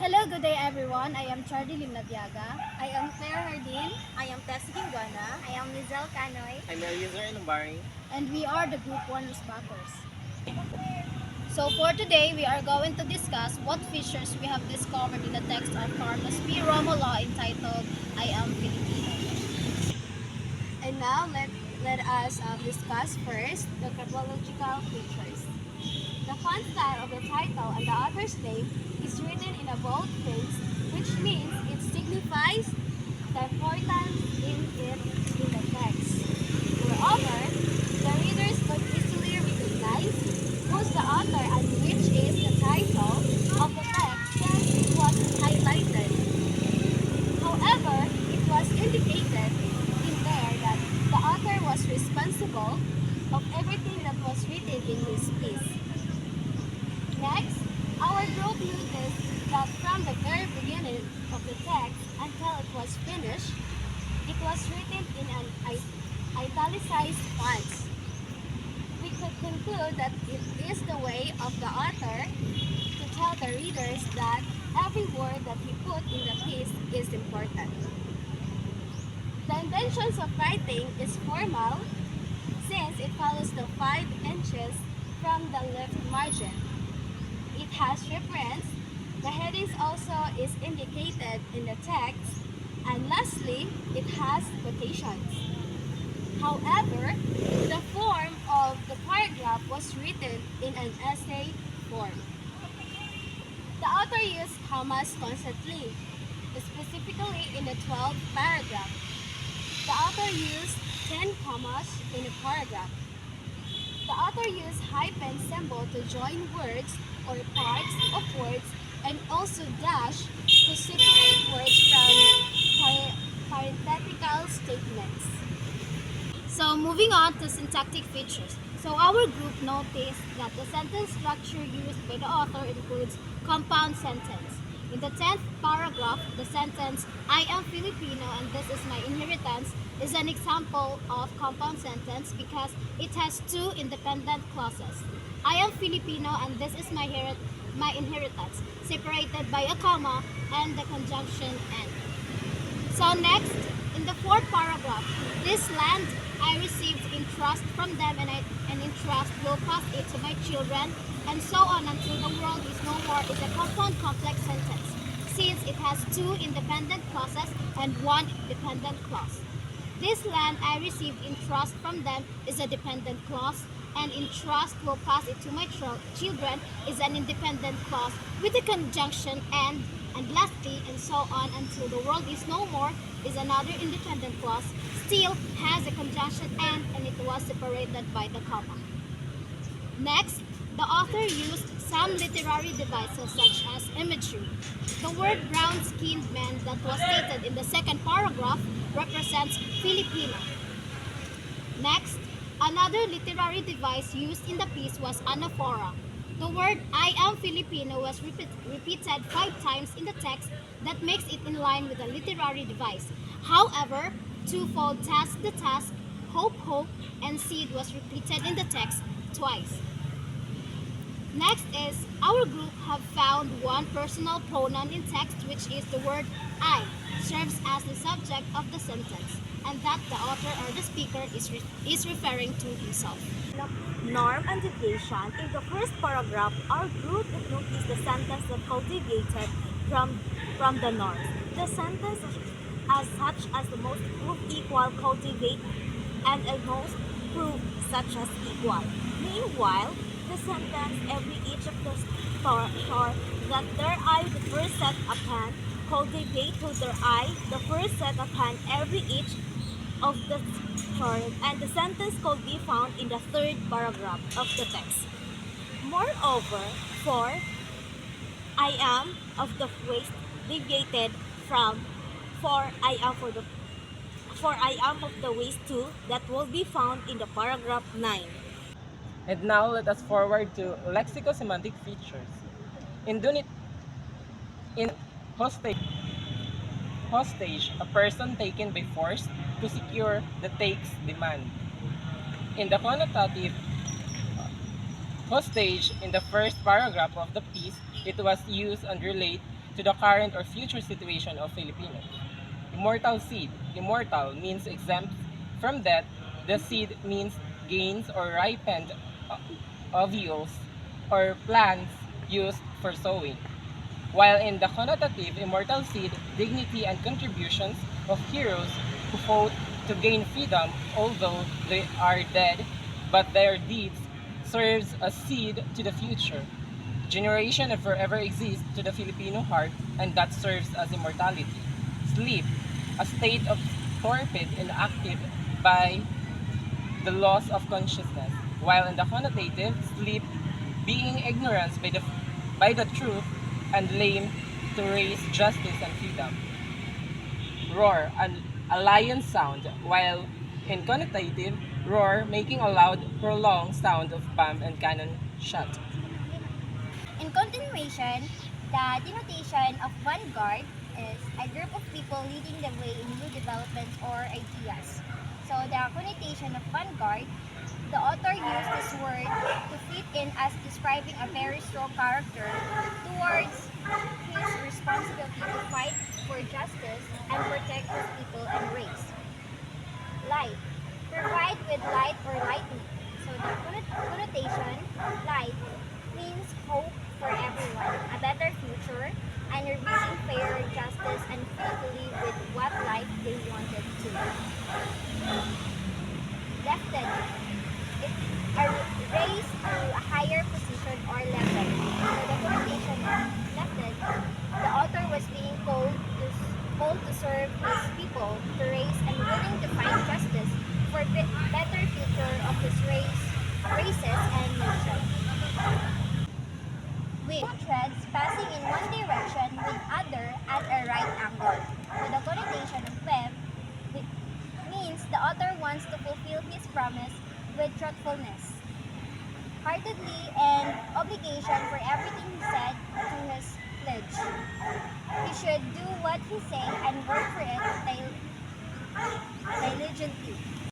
Hello, good day everyone. I am Charlie Limnabiaga. I am Claire Hardin. I am Tessie Gingana. I am Lizelle Canoy. I'm Eliezer Inumbari. And we are the Group 1 Responders. So for today, we are going to discuss what features we have discovered in the text of Carlos P. Romulo entitled I Am Filipino. And now let us discuss first the chronological features. The font style of the title and the author's name is written in a bold face, which means it signifies the importance in the text. Moreover, the readers could easily recognize who's the author and which is the title of the text since it was highlighted. However, it was indicated in there that the author was responsible of everything that was written in his piece. Next, our group noticed that from the very beginning of the text until it was finished, it was written in an italicized font. We could conclude that it is the way of the author to tell the readers that every word that he put in the piece is important. The intentions of writing is formal since it follows the 5 inches from the left margin. It has reference. The headings also is indicated in the text. And lastly, it has quotations. However, the form of the paragraph was written in an essay form. The author used commas constantly, specifically in the 12th paragraph. The author used 10 commas in a paragraph. The author used hyphen symbol to join words or parts of words and also dash to separate words from parenthetical statements. So moving on to syntactic features. So our group noticed that the sentence structure used by the author includes compound sentence. In the 10th paragraph, the sentence, I am Filipino and this is my inheritance, is an example of compound sentence because it has two independent clauses. I am Filipino and this is my inheritance, separated by a comma and the conjunction and. So next, in the 4th paragraph, this land I received in trust from them and in trust will pass it to my children, and so on until the world is no more is a compound complex sentence, since it has two independent clauses and one dependent clause. This land I received in trust from them is a dependent clause, and in trust will pass it to my children is an independent clause with a conjunction and lastly, and so on until the world is no more is another independent clause, still has a conjunction and it was separated by the comma. Next, the author used some literary devices such as imagery. The word brown-skinned man that was stated in the 2nd paragraph represents Filipino. Next, another literary device used in the piece was anaphora. The word I am Filipino was repeated 5 times in the text that makes it in line with a literary device. However, twofold task the task, hope, and seed was repeated in the text twice. Next is, our group have found one personal pronoun in text which is the word I, serves as the subject of the sentence, and that the author or the speaker is referring to himself. Norm and deviation. In the first paragraph, our group noticed the sentence that cultivated from the norms. The sentence as such as the most proof equal cultivate and a most proof such as equal. Meanwhile, the sentence every each of the star that their eye the first set upon cultivate to their eye the first set upon every each of the chart, and the sentence could be found in the 3rd paragraph of the text. Moreover, for I am of the waist deviated from for I am of the waist too that will be found in the paragraph 9. And now let us forward to lexicosemantic features. In hostage, a person taken by force to secure the take's demand. In the connotative hostage, in the first paragraph of the piece, it was used and relate to the current or future situation of Filipinos. Immortal seed. Immortal means exempt from death. The seed means gains or ripened ovules or plants used for sowing. While in the connotative, immortal seed, dignity and contributions of heroes who fought to gain freedom, although they are dead, but their deeds serves as seed to the future. Generation that forever exists to the Filipino heart, and that serves as immortality. Sleep, a state of torpid and active by the loss of consciousness, while in the connotative, sleep, being ignorance by the truth, and lame to raise justice and freedom. Roar, a lion sound, while in connotative, roar, making a loud, prolonged sound of bomb and cannon shot. In continuation, the denotation of vanguard is a group of people leading the way in new developments or ideas. So the connotation of vanguard, the author used this word to fit in as describing a very strong character towards his responsibility to fight for justice and protect his people and race. Light, provide with light or lightning. So the connotation, light, means hope for everyone, a better future, and revealing fair justice and free to live with what life they wanted to live. Lifted, it's a raise to a higher position or level. So the connotation of lifted, the author was being called to serve his people, to raise and willing to find justice for better future of his races and nation. With threads passing in one direction with other at a right angle. So the connotation of web means the author wants to fulfill his promise with truthfulness, heartedly, and obligation for everything he said to his pledge. He should do what he say and work for it diligently.